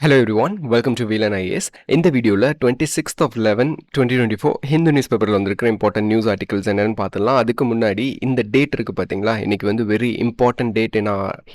Hello everyone, welcome to VLAN IAS. இந்த வீடியோவில் 26th of 11 2024 Hindu news பேப்பரில் வந்திருக்கிற இம்பார்ட்டன்ட் நியூஸ் ஆர்டிகல்ஸ் என்னென்னு பார்த்துடலாம். அதுக்கு முன்னாடி இந்த டேட் இருக்குது பார்த்தீங்களா, இன்னைக்கு வந்து very important date in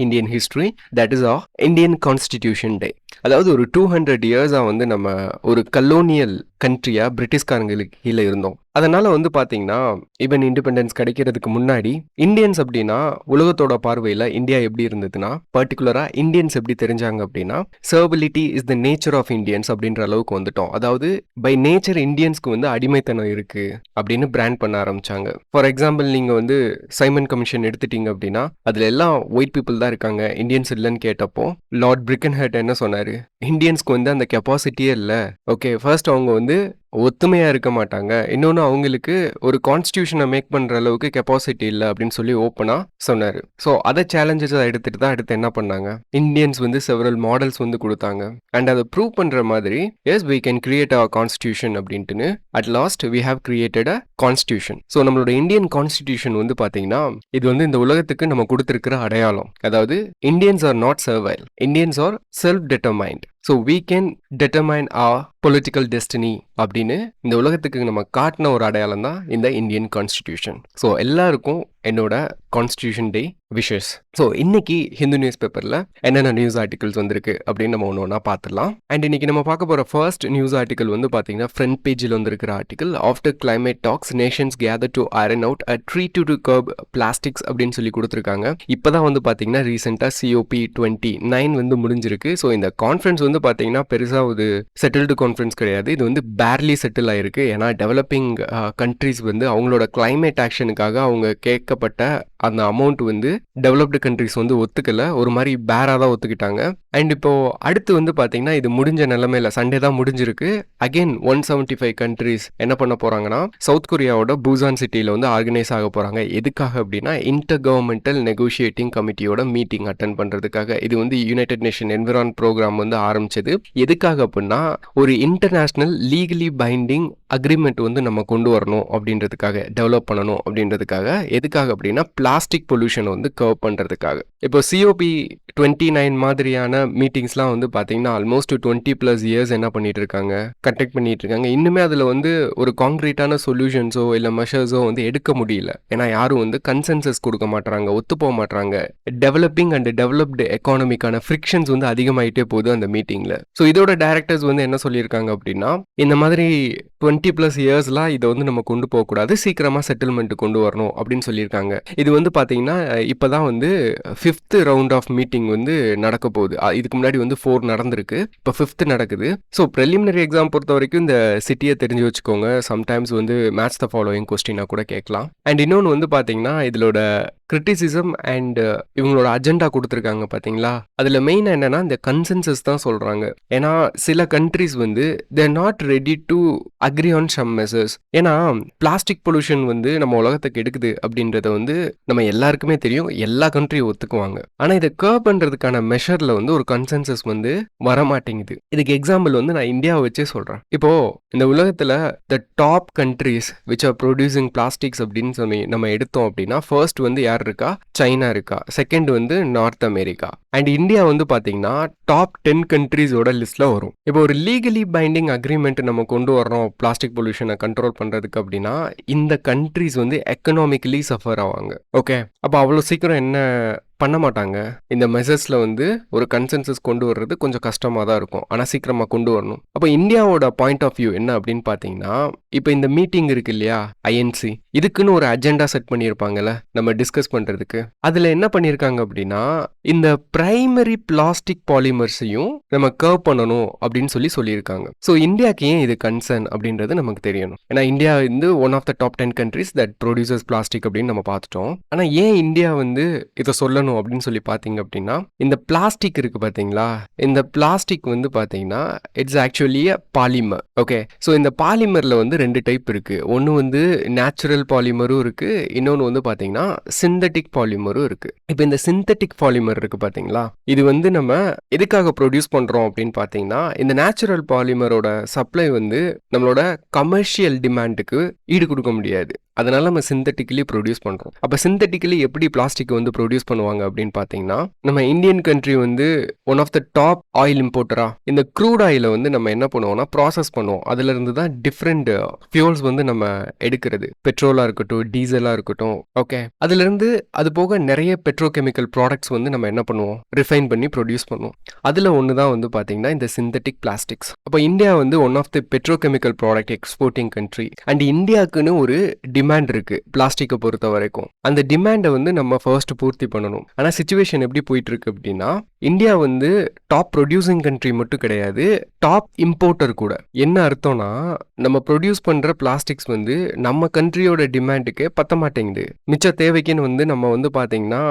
Indian history, that is Indian constitution day. அதாவது ஒரு 200 இயர்ஸாக வந்து நம்ம ஒரு கலோனியல் கண்ட்ரியாக பிரிட்டிஷ்காரங்களுக்கு கீழே இருந்தோம். அதனால் வந்து பார்த்தீங்கன்னா ஈவன் இண்டிபெண்டன்ஸ் கிடைக்கிறதுக்கு முன்னாடி இந்தியன்ஸ் அப்படின்னா உலகத்தோட பார்வையில் இந்தியா எப்படி இருந்ததுன்னா, பர்டிகுலராக இந்தியன்ஸ் எப்படி தெரிஞ்சாங்க அப்படின்னா, servility is the nature of Indians அப்படின்ற அளவுக்கு வந்துட்டோம். அதாவது பை நேச்சர் இந்தியன்ஸ்க்கு வந்து அடிமைத்தனம் இருக்குது அப்படின்னு பிராண்ட் பண்ண ஆரம்பிச்சாங்க. ஃபார் எக்ஸாம்பிள் நீங்கள் வந்து சைமன் கமிஷன் எடுத்துட்டீங்க அப்படின்னா அதில் எல்லாம் ஒயிட் பீப்புள் தான் இருக்காங்க, இந்தியன்ஸ் இல்லைன்னு கேட்டப்போ லார்ட் பிரிக்கன்ஹர்ட் என்ன சொன்னார், இந்தியன்ஸ்க்கு வந்து அந்த கெப்பாசிட்டியே இல்லை. ஓகே, ஃபர்ஸ்ட் அவங்க வந்து ஒத்துமையாக இருக்க மாட்டாங்க, இன்னொன்று அவங்களுக்கு ஒரு கான்ஸ்டியூஷனை மேக் பண்ணுற அளவுக்கு கெப்பாசிட்டி இல்லை அப்படின்னு சொல்லி ஓப்பனாக சொன்னார். ஸோ அதை சேலஞ்சஸை எடுத்துகிட்டு தான் அடுத்து என்ன பண்ணாங்க, இந்தியன்ஸ் வந்து செவரல் மாடல்ஸ் வந்து கொடுத்தாங்க. அண்ட் அதை ப்ரூவ் பண்ணுற மாதிரி as we can create our constitution அப்படின்ட்டுன்னு at last we have created a constitution. So நம்மளோட இந்தியன் கான்ஸ்டியூஷன் வந்து பார்த்தீங்கன்னா இது வந்து இந்த உலகத்துக்கு நம்ம கொடுத்துருக்கிற அடையாளம். அதாவது Indians are not சர்வைல், Indians are self determined. So we can determine our political destiny அப்படின்னு இந்த உலகத்துக்கு நம்ம காட்டின ஒரு அடையாளம் தான் இந்த இந்தியன் கான்ஸ்டிடியூஷன். ஸோ எல்லாருக்கும் என்னோட கான்ஸ்டிடியூஷன் டே விஷஸ். ஸோ இன்னைக்கு ஹிந்து நியூஸ் பேப்பரில் என்னென்ன நியூஸ் ஆர்டிகல்ஸ் வந்திருக்கு அப்படின்னு நம்ம ஒன்று ஒன்றா பார்த்துடலாம். அண்ட் இன்னைக்கு நம்ம பார்க்க போகிற ஃபர்ஸ்ட் நியூஸ் ஆர்டிகல் வந்து பார்த்தீங்கன்னா ஃப்ரண்ட் பேஜில் வந்திருக்கிற article, after climate talks nations gather to iron out a treaty to curb plastics அப்படின்னு சொல்லி கொடுத்துருக்காங்க. இப்போ தான் வந்து பார்த்தீங்கன்னா ரீசெண்டாக COP29 வந்து முடிஞ்சிருக்கு. ஸோ இந்த கான்ஃபரன்ஸ் வந்து பார்த்தீங்கன்னா பெருசாக ஒரு செட்டில்டு கான்ஃபரன்ஸ் கிடையாது, இது வந்து பேர்லி செட்டில் ஆயிருக்கு. ஏன்னா டெவலப்பிங் கண்ட்ரிஸ் வந்து அவங்களோட கிளைமேட் ஆக்ஷனுக்காக அவங்க கேட்கப்பட்ட அந்த அமௌண்ட் வந்து டெவலப்டு கண்ட்ரிஸ் வந்து ஒத்துக்கல, ஒரு மாதிரி பேராக தான் ஒத்துக்கிட்டாங்க. அண்ட் இப்போ அடுத்து வந்து பார்த்தீங்கன்னா இது முடிஞ்ச நிலைமையில சண்டே தான் முடிஞ்சிருக்கு. அகெயின் 175 கண்ட்ரிஸ் என்ன பண்ண போறாங்கன்னா சவுத் கொரியாவோட பூசான் சிட்டியில் வந்து ஆர்கனைஸ் ஆக போறாங்க. எதுக்காக அப்படின்னா இன்டர் கவர்மெண்டல் நெகோஷியேட்டிங் கமிட்டியோட மீட்டிங் அட்டன் பண்றதுக்காக. இது வந்து யுனைடெட் நேஷன் என்விரான் ப்ரோக்ராம் வந்து ஆரம்பிச்சது. எதுக்காக அப்படின்னா ஒரு இன்டர்நேஷனல் லீகலி பைண்டிங் அக்ரிமெண்ட் வந்து நம்ம கொண்டு வரணும் அப்படின்றதுக்காக, டெவலப் பண்ணணும் அப்படின்றதுக்காக. எதுக்காக அப்படின்னா பிளாஸ்டிக் பொல்யூஷன் வந்து கர்வ் பண்ணுறதுக்காக. இப்போ COP29 மாதிரியான மீட்டிங்ஸ்லாம் வந்து பார்த்தீங்கன்னா ஆல்மோஸ்ட் 20+ இயர்ஸ் என்ன பண்ணிட்டு இருக்காங்க, கண்டக்ட் பண்ணிட்டு இருக்காங்க. இன்னுமே அதில் வந்து ஒரு கான்க்ரீட்டான சொல்யூஷன்ஸோ இல்லை மெஷர்ஸோ வந்து எடுக்க முடியல. ஏன்னா யாரும் வந்து கன்சென்சஸ் கொடுக்க மாட்டாங்க, ஒத்து போக மாட்டாங்க. டெவலப்பிங் அண்ட் டெவலப்டு எக்கானமிக்கான ஃப்ரிக்ஷன்ஸ் வந்து அதிகமாயிட்டே போகுது அந்த மீட்டிங்கில். ஸோ இதோட டைரக்டர்ஸ் வந்து என்ன சொல்லியிருக்காங்க அப்படின்னா, இந்த மாதிரி 20+ இயர்ஸ்லாம் இதை வந்து நம்ம கொண்டு போகக்கூடாது, சீக்கிரமாக செட்டில்மெண்ட் கொண்டு வரணும் அப்படின்னு சொல்லியிருக்காங்க. இது வந்து பார்த்தீங்கன்னா இப்போ தான் வந்து 5th ரவுண்ட் ஆஃப் மீட்டிங் வந்து நடக்க போகுது. இதுக்கு முன்னாடி வந்து 4 நடந்திருக்கு, இப்போ 5th நடக்குது. ஸோ ப்ரெலிமினரி எக்ஸாம் பொறுத்த வரைக்கும் இந்த சிட்டியை தெரிஞ்சு வச்சுக்கோங்க. சம்டைம்ஸ் வந்து மேட்ச் த ஃபாலோயிங் கொஸ்டினாக கூட கேட்கலாம். அண்ட் இன்னொன்று வந்து பார்த்தீங்கன்னா இதோட கிரிட்டிசிசம் அண்ட் இவங்களோட அஜெண்டா கொடுத்துருக்காங்க பார்த்தீங்களா, அதில் மெயினாக என்னன்னா இந்த கன்சென்சஸ் தான் சொல்கிறாங்க. ஏன்னா சில கண்ட்ரிஸ் வந்து they're not ready to agree on some measures. ஏன்னா பிளாஸ்டிக் பொல்யூஷன் வந்து நம்ம உலகத்துக்கு எடுக்குது அப்படின்றத வந்து நம்ம எல்லாருக்குமே தெரியும், எல்லா கண்ட்ரியும் ஒத்துக்குவாங்க. ஆனால் இதை கர்வ் பண்ணுறதுக்கான மெஷரில் வந்து ஒரு கன்சென்சஸ் வந்து வரமாட்டேங்குது. இதுக்கு எக்ஸாம்பிள் வந்து நான் இந்தியாவை வச்சே சொல்கிறேன். இப்போது இந்த உலகத்தில் the top countries which are producing plastics அப்படின்னு சொல்லி நம்ம எடுத்தோம் அப்படின்னா ஃபர்ஸ்ட் வந்து யார் இருக்கா, சைனா இருக்கா. செகண்ட் வந்து நார்த் அமெரிக்கா. அண்ட் இந்தியா வந்து பார்த்தீங்கன்னா டாப் 10 கண்ட்ரீஸோட லிஸ்ட்டில் வரும். இப்போ ஒரு லீகலி பைண்டிங் அக்ரிமெண்ட் நம்ம கொண்டு வர்றோம் பிளாஸ்டிக் பொல்யூஷனை கண்ட்ரோல் பண்ணுறதுக்கு அப்படின்னா இந்த கண்ட்ரீஸ் வந்து எக்கனாமிக்கலி சஃபர் ஆவாங்க. ஓகே, அப்போ அவ்வளோ சீக்கிரம் என்ன பண்ண மாட்டாங்க, இந்த மெசர்ஸில் வந்து ஒரு கன்சென்சஸ் கொண்டு வர்றது கொஞ்சம் கஷ்டமாக தான் இருக்கும், ஆனால் சீக்கிரமாக கொண்டு வரணும். அப்போ இந்தியாவோட பாயிண்ட் ஆஃப் வியூ என்ன அப்படின்னு பார்த்தீங்கன்னா, இப்போ இந்த மீட்டிங் இருக்கு இல்லையா INC, இதுக்குன்னு ஒரு அஜெண்டா செட் பண்ணியிருப்பாங்கல்ல நம்ம டிஸ்கஸ் பண்ணுறதுக்கு. அதில் என்ன பண்ணியிருக்காங்க அப்படின்னா இந்த பிரைமரி பிளாஸ்டிக் பாலிமர்ஸையும் நம்ம கர்வ் பண்ணணும் அப்படின்னு சொல்லியிருக்காங்க. ஸோ இந்தியாவுக்கு ஏன் இது கன்சர்ன் அப்படின்றது நமக்கு தெரியணும். ஏன்னா இந்தியா வந்து one of the top 10 countries that producers plastic அப்படின்னு நம்ம பார்த்துட்டோம். ஆனால் ஏன் இந்தியா வந்து இதை சொல்லணும் அப்படின்னு சொல்லி பார்த்தீங்க அப்படின்னா, இந்த பிளாஸ்டிக் இருக்கு பார்த்தீங்களா, இந்த பிளாஸ்டிக் வந்து பார்த்தீங்கன்னா it's actually a polymer. Okay, so இந்த பாலிமரில் வந்து 2 டைப் இருக்கு. ஒன்று வந்து நேச்சுரல் பாலிமரும் இருக்கு, இன்னொன்று வந்து பார்த்தீங்கன்னா சிந்தட்டிக் பாலிமரும் இருக்கு. இப்போ இந்த சிந்தட்டிக் பாலிமர் இருக்கு பார்த்தீங்களா, இது வந்து நம்ம எதுக்காக ப்ரொடியூஸ் பண்ணுறோம் அப்படின்னு பார்த்தீங்கன்னா, இந்த நேச்சுரல் பாலிமரோட சப்ளை வந்து நம்மளோட கமர்ஷியல் டிமாண்டுக்கு ஈடு கொடுக்க முடியாது. அதனால நம்ம சிந்தட்டிக்கலி ப்ரொடியூஸ் பண்ணுறோம். அப்போ சிந்தட்டிக்கலி எப்படி பிளாஸ்டிக் வந்து ப்ரொடியூஸ் பண்ணுவாங்க அப்படின்னு பார்த்தீங்கன்னா, நம்ம இந்தியன் கண்ட்ரி வந்து one of the top oil இம்போர்ட்டரா. இந்த க்ரூட் ஆயிலை வந்து நம்ம என்ன பண்ணுவோம்னா ப்ராசஸ் பண்ணுவோம். அதுல இருந்து தான் டிஃப்ரெண்ட் ஃபியூல்ஸ் வந்து நம்ம எடுக்கிறது. பெட்ரோலாக இருக்கட்டும், டீசலாக இருக்கட்டும். ஓகே, அதுல இருந்து அது போக நிறைய பெட்ரோகெமிக்கல் ப்ராடக்ட்ஸ் வந்து நம்ம என்ன பண்ணுவோம், ரிஃபைன் பண்ணி ப்ரொடியூஸ் பண்ணுவோம். அதில் ஒன்று தான் வந்து பார்த்தீங்கன்னா இந்த சிந்தட்டிக் பிளாஸ்டிக்ஸ். அப்போ இந்தியா வந்து one of the petrochemical product exporting country. And இந்தியாவுக்குன்னு ஒரு டிமாண்ட் இருக்கு பிளாஸ்டிக்கை பொறுத்த வரைக்கும். அந்த டிமாண்டை வந்து நம்ம ஃபர்ஸ்ட் பூர்த்தி பண்ணணும். ஆனால் சுச்சுவேஷன் எப்படி போயிட்டு இருக்கு அப்படின்னா, இந்தியா வந்து டாப் ப்ரொடியூசிங் கண்ட்ரி மட்டும் கிடையாது, டாப் இம்போர்ட்டர் கூட. என்ன அர்த்தம்னா, நம்ம ப்ரொடியூஸ் பண்ற பிளாஸ்டிக்ஸ் வந்து நம்ம கண்ட்ரியோட டிமாண்டுக்கு பத்த மாட்டேங்குது. மிச்ச தேவைக்குன்னு வந்து நம்ம வந்து பாத்தீங்கன்னா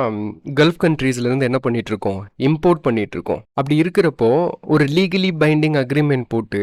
கல்ஃப் கண்ட்ரீஸ்ல இருந்து என்ன பண்ணிட்டு இருக்கோம், இம்போர்ட் பண்ணிட்டு இருக்கோம். அப்படி இருக்கிறப்போ ஒரு லீகலி பைண்டிங் அக்ரிமெண்ட் போட்டு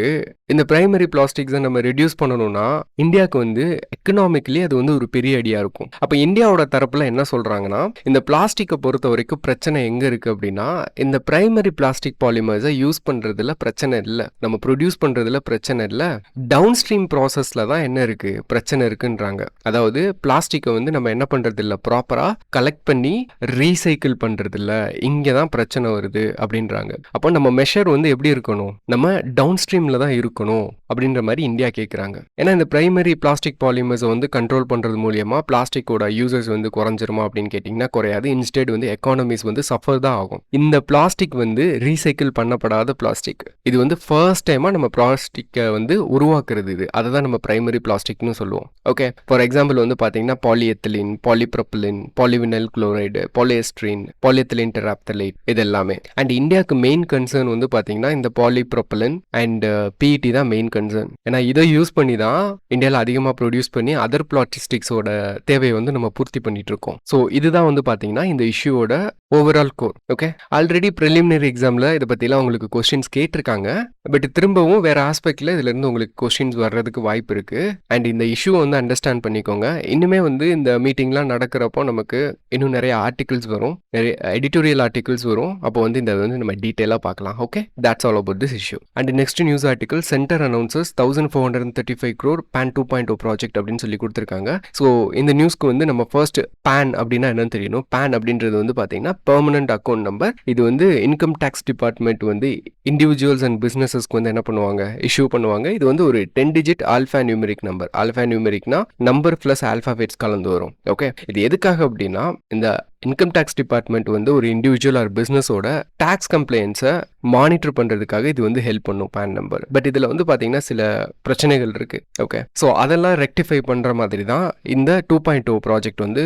இந்த பிரைமரி பிளாஸ்டிக்ஸை நம்ம ரெடியூஸ் பண்ணணும்னா இந்தியாவுக்கு வந்து எக்கனாமிக்கலி அது வந்து ஒரு பெரிய ஐடியா இருக்கும். அப்போ இந்தியாவோட தரப்புல என்ன சொல்றாங்கன்னா, இந்த பிளாஸ்டிக்கை பொறுத்த வரைக்கும் பிரச்சனை எங்க இருக்கு அப்படின்னா, இந்த பிரைமரி பிளாஸ்டிக் பாலிமர்ஸை யூஸ் பண்றதுல பிரச்சனை இல்லை, நம்ம ப்ரொடியூஸ் பண்றதுல பிரச்சனை இல்லை, டவுன் ஸ்ட்ரீம் ப்ராசஸ்ல தான் என்ன இருக்கு பிரச்சனை இருக்குன்றாங்க. அதாவது பிளாஸ்டிக்கை வந்து நம்ம என்ன பண்றது இல்லை, ப்ராப்பரா கலெக்ட் பண்ணி ரீசைக்கிள் பண்றது இல்லை, இங்கே தான் பிரச்சனை வருது அப்படின்றாங்க. அப்போ நம்ம மெஷர் வந்து எப்படி இருக்கணும், நம்ம டவுன் ஸ்ட்ரீம்ல தான் இருக்கணும் அப்படின்ற மாதிரி இந்தியா கேட்குறாங்க. ஏன்னா இந்த பிரைமரி பிளாஸ்டிக் பாலிமர்ஸை வந்து கண்ட்ரோல் பண்றது மூலியமா பிளாஸ்டிக்கோட யூசர்ஸ் வந்து குறைஞ்சிருமா அப்படின்னு கேட்டிங்கன்னா குறையாது. இன்ஸ்டெட் வந்து எக்கானமிஸ் வந்து சஃபர் தான் ஆகும். இந்த பிளாஸ்டிக் வந்து ரீசைக்கிள் பண்ணப்படாத பிளாஸ்டிக். இது வந்து ஃபர்ஸ்ட் டைமாக நம்ம பிளாஸ்டிக்கை வந்து உருவாக்குறது. இது அதை தான் நம்ம பிரைமரி பிளாஸ்டிக்னு சொல்லுவோம். ஓகே, ஃபார் எக்ஸாம்பிள் வந்து பார்த்தீங்கன்னா polyethylene, polypropylene, polyvinyl chloride, பாலிஎஸ்ட்ரீன், polyethylene டெராப்தலைட், இது எல்லாமே. அண்ட் இந்தியாவுக்கு மெயின் கன்சர்ன் வந்து பார்த்தீங்கன்னா இந்த பாலிப்ரொபிலின் அண்ட் பிஇடி தான் மெயின் கன்சர்ன். ஏன்னா இதை யூஸ் பண்ணி தான் இந்தியாவில் அதிகமாக ப்ரொடியூஸ் பண்ணி அதர் பிளாஸ்டிக்ஸோட தேவையை வந்து நம்ம பூர்த்தி பண்ணிட்டு இருக்கோம். ஸோ இதுதான் வந்து பார்த்தீங்கன்னா இந்த இஷ்யூவோட overall core. Okay, already preliminary எக்ஸாமில் இதை பற்றிலாம் உங்களுக்கு கொஸ்டின்ஸ் கேட்டிருக்காங்க. பட் திரும்பவும் வேறு ஆஸ்பெக்டில் இதுலேருந்து உங்களுக்கு கொஸ்டின்ஸ் வர்றதுக்கு வாய்ப்பு இருக்குது. அண்ட் இந்த இஷ்யூ வந்து அண்டர்ஸ்டாண்ட் பண்ணிக்கோங்க. இன்னுமே வந்து இந்த மீட்டிங்லாம் நடக்கிறப்போ நமக்கு இன்னும் நிறைய ஆர்டிகல்ஸ் வரும், நிறைய எடிட்டோரியல் ஆர்டிகல்ஸ் வரும். அப்போ வந்து இந்த வந்து நம்ம டீட்டெயிலாக பார்க்கலாம். Okay, that's all about this issue. And next news article, Center announces 1435 crore PAN 2.0 project அப்படின்னு சொல்லி கொடுத்துருக்காங்க. ஸோ இந்த நியூஸ்க்கு வந்து நம்ம ஃபர்ஸ்ட் பேன் அப்படின்னா என்னன்னு தெரியணும். பேன் அப்படின்றது வந்து பார்த்தீங்கன்னா பெர்மனன்ட் அக்கௌண்ட் நம்பர். இது வந்து இன்கம் டேக்ஸ் டிபார்ட்மெண்ட் வந்து இண்டிவிஜுவல்ஸ் அண்ட் பிஸ்னஸஸ்க்கு வந்து என்ன பண்ணுவாங்க, இஷ்யூ பண்ணுவாங்க. இது வந்து ஒரு 10 digit alpha numeric number. Alpha நியூமெரிக்னா நம்பர் ப்ளஸ் ஆல்ஃபாபெட்ஸ் கலந்து வரும். ஓகே, இது எதுக்காக அப்படின்னா, இந்த இன்கம் டேக்ஸ் டிபார்ட்மெண்ட் வந்து ஒரு இண்டிவிஜுவல் ஆர் பிஸ்னஸோட டேக்ஸ் கம்ப்ளைண்ட்ஸை மானிட்டர் பண்ணுறதுக்காக இது வந்து ஹெல்ப் பண்ணும் பேன் நம்பர். பட் இதில் வந்து பார்த்தீங்கன்னா சில பிரச்சனைகள் இருக்குது. ஓகே, ஸோ அதெல்லாம் ரெக்டிஃபை பண்ணுற மாதிரி தான் இந்த 2.0 ப்ராஜெக்ட் வந்து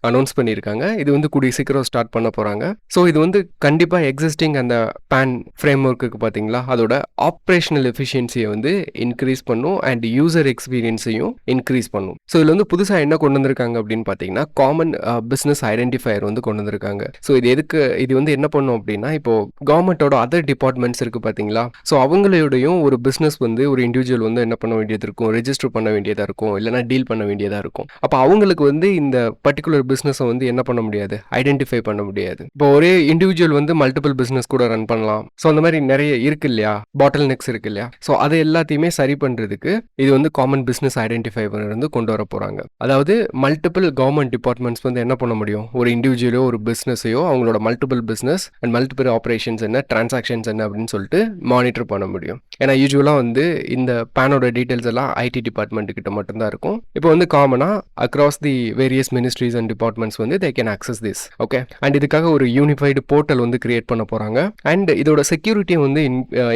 அனௌன்ஸ் பண்ணியிருக்காங்க. இது வந்து கூடிய சீக்கிரம் ஸ்டார்ட் பண்ண போகிறாங்க. ஸோ இது வந்து கண்டிப்பாக எக்ஸிஸ்டிங் அந்த பேன் ஃப்ரேம் ஒர்க்குக்கு பார்த்தீங்களா, அதோட ஆப்ரேஷனல் எஃபிஷியன்சியை வந்து இன்க்ரீஸ் பண்ணும் அண்ட் யூசர் எக்ஸ்பீரியன்ஸையும் இன்க்ரீஸ் பண்ணும். ஸோ இதில் வந்து புதுசாக என்ன கொண்டு வந்திருக்காங்க அப்படின்னு பார்த்தீங்கன்னா, காமன் பிஸ்னஸ் ஐடென்டிஃபை வந்து கொண்டு வந்திருக்காங்க. ஸோ இது எதுக்கு, இது வந்து என்ன பண்ணும் அப்படின்னா, இப்போ கவர்மெண்டோட அதர் டிபார்ட்மெண்ட்ஸ் இருக்கு பாத்தீங்களா, ஸோ அவங்களையோடையும் ஒரு பிசினஸ் வந்து ஒரு இண்டிவிஜுவல் வந்து என்ன பண்ண வேண்டியது இருக்கும், ரெஜிஸ்டர் பண்ண வேண்டியதா இருக்கும், இல்லைனா டீல் பண்ண வேண்டியதா இருக்கும். அப்போ அவங்களுக்கு வந்து இந்த பர்டிகுலர் பிசினஸை வந்து என்ன பண்ண முடியாது, ஐடென்டிஃபை பண்ண முடியாது. இப்போ ஒரே இண்டிவிஜுவல் வந்து மல்டிபிள் பிசினஸ் கூட ரன் பண்ணலாம். ஸோ அந்த மாதிரி நிறைய இருக்கு இல்லையா, பாட்டில் நெக்ஸ் இருக்கு இல்லையா. ஸோ அதை எல்லாத்தையுமே சரி பண்றதுக்கு இது வந்து காமன் பிசினஸ் ஐடென்டிஃபைவர் வந்து கொண்டு வர போறாங்க. அதாவது மல்டிபிள் கவர்மெண்ட் டிபார்ட்மெண்ட்ஸ் வந்து என்ன பண்ண முடியும், ஒரு இண்டிவிஜுவலோ ஒரு பிஸ்னஸையோ அவங்களோட multiple business and multiple operations என்ன, டிரான்சாக்ஷன்ஸ் என்ன அப்படின்னு சொல்லிட்டு மானிட்டர் பண்ண முடியும். ஏன்னா யூஸ்வலாக வந்து இந்த பேனோட டீட்டெயில்ஸ் எல்லாம் ஐடி டிபார்ட்மெண்ட் கிட்ட மட்டும்தான் இருக்கும். இப்போ வந்து காமனாக across the various ministries and departments வந்து they can access this. Okay, and இதுக்காக ஒரு யூனிஃபைடு போர்ட்டல் வந்து கிரியேட் பண்ண போகிறாங்க. அண்ட் இதோட செக்யூரிட்டியை வந்து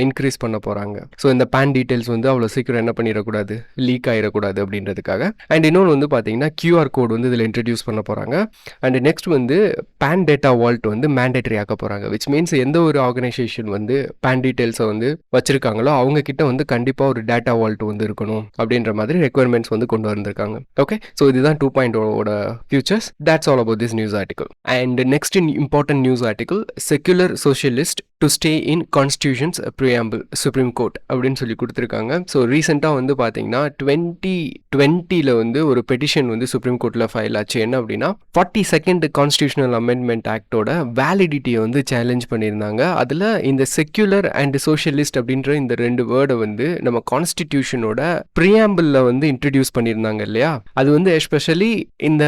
இன்க்ரீஸ் பண்ண போகிறாங்க. ஸோ இந்த பேன் டீட்டெயில்ஸ் வந்து அவ்வளோ சீக்கிரம் என்ன பண்ணிடக்கூடாது, லீக் ஆகிடக்கூடாது அப்படின்றதுக்காக. அண்ட் இன்னொன்று வந்து பார்த்தீங்கன்னா கியூஆர் கோட் வந்து இதில் இன்ட்ரடியூஸ் பண்ண போகிறாங்க. அண்ட் நெக்ஸ்ட் வந்து பேன் டேட்டா வால்ட் வந்து மேண்டேட்டரி ஆக்க போகிறாங்க. விச் மீன்ஸ் எந்த ஒரு ஆர்கனைசேஷன் வந்து பேன் டீட்டெயில்ஸை வந்து வச்சிருக்காங்களோ அவங்க கிட்ட வந்து கண்டிப்பாக ஒரு டேட்டா வால்ட் வந்து இருக்கணும் அப்படின்ற மாதிரி ரெக்குயர்மெண்ட்ஸ் வந்து கொண்டு வந்திருக்காங்க. ஓகே, ஸோ இதுதான் 2.0 futures. That's all about this news article. And next important news article, secular socialist to stay in constitution's preamble supreme court அப்படின்னு சொல்லி கொடுத்துருக்காங்க. ஸோ ரீசெண்டாக வந்து பார்த்தீங்கன்னா 2020 வந்து ஒரு பெட்டிஷன் வந்து சுப்ரீம் கோர்ட்டில் ஃபைல் ஆச்சு. என்ன அப்படின்னா 42nd கான்ஸ்டியூஷனல் அமெண்ட்மெண்ட் ஆக்டோட வேலிடிட்டியை வந்து சேலஞ்ச் பண்ணியிருந்தாங்க. அதில் இந்த செக்யுலர் அண்ட் சோஷியலிஸ்ட் அப்படின்ற இந்த 2 வேர்டை வந்து நம்ம கான்ஸ்டிடியூஷனோட ப்ரியாம்பிள்ல வந்து இன்ட்ரடியூஸ் பண்ணியிருந்தாங்க இல்லையா? அது வந்து எஸ்பெஷலி இந்த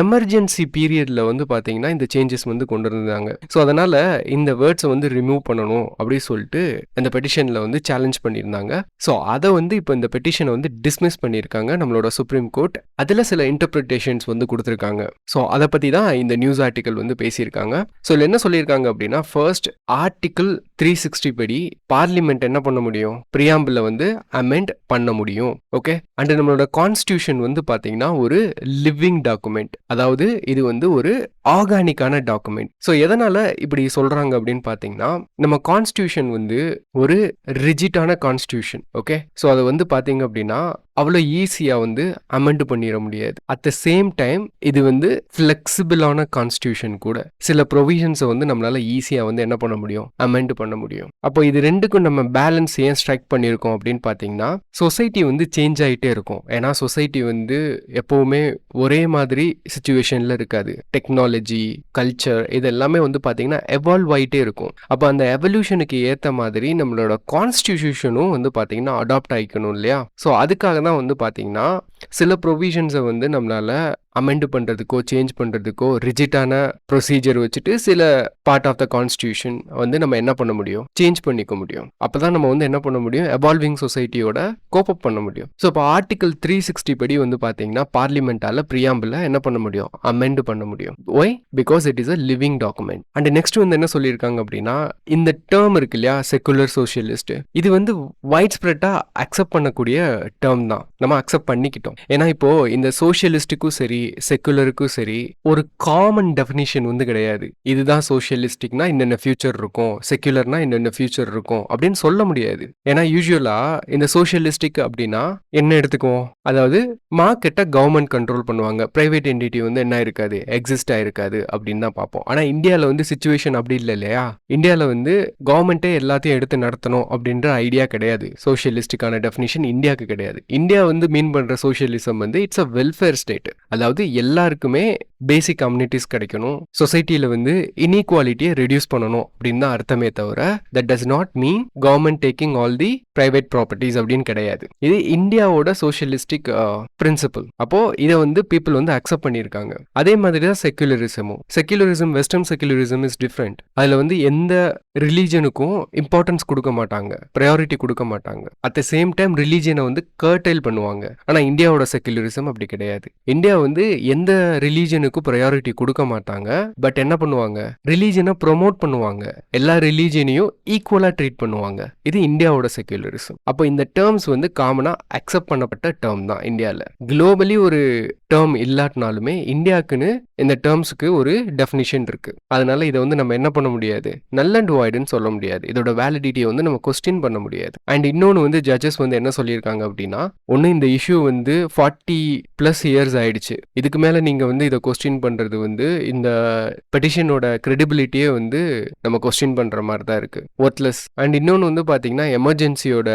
எமர்ஜென்சி பீரியட்ல வந்து பார்த்தீங்கன்னா, இந்த சேஞ்சஸ் வந்து கொண்டு வந்திருந்தாங்க. ஸோ அதனால இந்த வேர்ட்ஸை வந்து ரிமூவ் பண்ணணும் அப்படின்னு சொல்லிட்டு இந்த பெட்டிஷன்ல வந்து சேலஞ்ச் பண்ணியிருந்தாங்க. ஸோ அதை வந்து இப்போ இந்த பெட்டிஷனை வந்து டிஸ்மிஸ் பண்ணியிருக்காங்க நம்மளோட சுப்ரீம் கோர்ட். அதில் சில இன்டர்பிரிட்டேஷன்ஸ் வந்து கொடுத்துருக்காங்க. ஸோ அதை பற்றி தான் இந்த நியூஸ் ஆர்டிக்கல் வந்து பேசியிருக்காங்க. ஸோ இதில் என்ன சொல்லியிருக்காங்க அப்படின்னா, ஃபர்ஸ்ட் ஆர்டிக்கிள் 360 படி பார்லிமெண்ட் என்ன பண்ண முடியும்? பிரியாம்பிள வந்து அமெண்ட் பண்ண முடியும். ஓகே, அண்ட் நம்மளோட கான்ஸ்டியூஷன் வந்து பார்த்தீங்கன்னா ஒரு லிவிங் டாக்குமெண்ட். அதாவது இது வந்து ஒரு ஆர்கானிக்கான டாக்குமெண்ட். ஸோ எதனால இப்படி சொல்றாங்க அப்படின்னு பார்த்தீங்கன்னா, நம்ம கான்ஸ்டியூஷன் வந்து ஒரு ரிஜிட்டான கான்ஸ்டியூஷன். ஓகே, ஸோ அதை வந்து பார்த்தீங்க அப்படின்னா அவ்வளோ ஈஸியாக வந்து அமெண்ட் பண்ணிட முடியாது. அட் த சேம் டைம் இது வந்து ஃப்ளெக்சிபிளான கான்ஸ்டியூஷன் கூட. சில ப்ரொவிஷன்ஸை வந்து நம்மளால ஈஸியாக வந்து என்ன பண்ண முடியும்? அமெண்ட் பண்ண முடியும். அப்போ இது ரெண்டுக்கும் நம்ம பேலன்ஸ் ஏன் ஸ்ட்ரைக் பண்ணியிருக்கோம் அப்படின்னு பார்த்தீங்கன்னா, சொசைட்டி வந்து சேஞ்ச் ஆகிட்டே இருக்கும். ஏன்னா சொசைட்டி வந்து எப்போவுமே ஒரே மாதிரி சுச்சுவேஷனில் இருக்காது. டெக்னாலஜி, கல்ச்சர் இது எல்லாமே வந்து பார்த்தீங்கன்னா எவால்வ் ஆகிட்டே இருக்கும். அப்போ அந்த எவல்யூஷனுக்கு ஏற்ற மாதிரி நம்மளோட கான்ஸ்டியூஷனும் வந்து பார்த்தீங்கன்னா அடாப்ட் ஆகிக்கணும் இல்லையா? ஸோ அதுக்காக தான் வந்து பார்த்தீங்கன்னா சில ப்ரொவிஷன்ஸை வந்து நம்மளால அமெண்ட் பண்ணுறதுக்கோ சேஞ்ச் பண்ணுறதுக்கோ ரிஜிட்டான ப்ரொசீஜர் வச்சுட்டு சில பார்ட் ஆஃப் த கான்ஸ்டியூஷன் வந்து நம்ம என்ன பண்ண முடியும்? சேஞ்ச் பண்ணிக்க முடியும். அப்போ தான் நம்ம வந்து என்ன பண்ண முடியும்? எவால்விங் சொசைட்டியோட கோப்பப் பண்ண முடியும். ஸோ இப்போ ஆர்டிகல் 360 படி வந்து பார்த்தீங்கன்னா பார்லிமெண்டால பிரியாம்பிள என்ன பண்ண முடியும்? அமெண்ட் பண்ண முடியும். Why? Because it is a living document. And next வந்து என்ன சொல்லியிருக்காங்க அப்படின்னா, இந்த டேர்ம் இருக்கு இல்லையா, செக்குலர் சோஷியலிஸ்ட், இது வந்து வைட் ஸ்ப்ரெட்டாக அக்செப்ட் பண்ணக்கூடிய டேர்ம் தான். நம்ம அக்செப்ட் பண்ணிக்கிட்டோம். ஏன்னா இப்போ இந்த சோஷியலிஸ்டுக்கும் சரி செக்குலருக்கும் சரி ஒரு காமன் டெஃபினிஷன் வந்து கிடையாது. இதுதான் சோஷியலிஸ்டிக்னா இன்னென்ன ஃபியூச்சர் இருக்கும், செக்குலர்னா இன்னென்ன ஃபியூச்சர் இருக்கும் அப்படின்னு சொல்ல முடியாது. ஏன்னா யூஸ்வலா இந்த சோஷியலிஸ்டிக் அப்படின்னா என்ன எடுத்துக்குவோம்? அதாவது மார்க்கெட்டை கவர்மெண்ட் கண்ட்ரோல் பண்ணுவாங்க, பிரைவேட் என்டிட்டி வந்து என்ன இருக்காது, எக்ஸிஸ்ட் ஆயிருக்காது அப்படின்னு தான் பார்ப்போம். ஆனால் இந்தியாவில் வந்து சிச்சுவேஷன் அப்படி இல்லை இல்லையா? இந்தியாவில் வந்து கவர்மெண்ட்டே எல்லாத்தையும் எடுத்து நடத்தணும் அப்படின்ற ஐடியா கிடையாது. சோஷியலிஸ்டிக்கான டெஃபினிஷன் இந்தியாவுக்கு கிடையாது. இந்தியா வந்து மீன் பண்ற சோஷியலிசம் வந்து இட்ஸ் அ வெல்ஃபேர் ஸ்டேட். அதாவது எல்லாருக்குமே பேசிக் கம்யூனிட்டிஸ் கிடைக்கணும், சொசைட்டியில் வந்து இன்இக்வாலிட்டியை ரெடியூஸ் பண்ணணும் அப்படின்னு தான் அர்த்தமே தவிர that does not mean government taking all the private properties அப்படின்னு கிடையாது. இது இந்தியாவோட சோஷியலிஸ்டிக் பிரின்சிபல். அப்போ இதை வந்து பீப்புள் வந்து அக்செப்ட் பண்ணியிருக்காங்க. அதே மாதிரி தான் செக்குலரிசமும். Secularism, western secularism is different. அதில் வந்து எந்த ரிலீஜனுக்கும் இம்பார்ட்டன்ஸ் கொடுக்க மாட்டாங்க, ப்ரையாரிட்டி கொடுக்க மாட்டாங்க. அட் த சேம் டைம் ரிலீஜனை வந்து கர்டைல் பண்ணுவாங்க. ஆனால் இந்தியாவோட செக்குலரிசம் அப்படி கிடையாது. இந்தியா வந்து எந்த ரிலீஜனுக்கும் ப்ரையாரிட்டி கொடுக்க மாட்டாங்க. பட் என்ன பண்ணுவாங்க? ரிலீஜனை ப்ரொமோட் பண்ணுவாங்க. எல்லா ரிலீஜனையும் ஈக்குவலாக ட்ரீட் பண்ணுவாங்க. இது இந்தியாவோட செக்குலரிசம். அப்போ இந்த டேர்ம்ஸ் வந்து காமனாக அக்செப்ட் பண்ணப்பட்ட டேர்ம் தான் இந்தியாவில். குளோபலி ஒரு டேர்ம் இல்லாட்டினாலுமே இந்தியாவுக்குன்னு இந்த டேர்ம்ஸுக்கு ஒரு டெஃபினிஷன் இருக்கு. அதனால இதை வந்து நம்ம என்ன பண்ண முடியாது? நல் அண்ட் வாய்டுன்னு சொல்ல முடியாது. இதோட வேலிடிட்டியை வந்து நம்ம கொஸ்டின் பண்ண முடியாது. அண்ட் இன்னொன்று வந்து ஜட்ஜஸ் வந்து என்ன சொல்லியிருக்காங்க அப்படின்னா, ஒன்று இந்த இஷ்யூ வந்து 40+ இயர்ஸ் ஆயிடுச்சு. இதுக்கு மேலே நீங்கள் வந்து இதை கொஸ்டின் பண்ணுறது வந்து இந்த பெட்டிஷனோட கிரெடிபிலிட்டியே வந்து நம்ம கொஸ்டின் பண்ணுற மாதிரி தான் இருக்குது, ஒர்த்லெஸ். அண்ட் இன்னொன்று வந்து பார்த்தீங்கன்னா எமர்ஜென்சியோட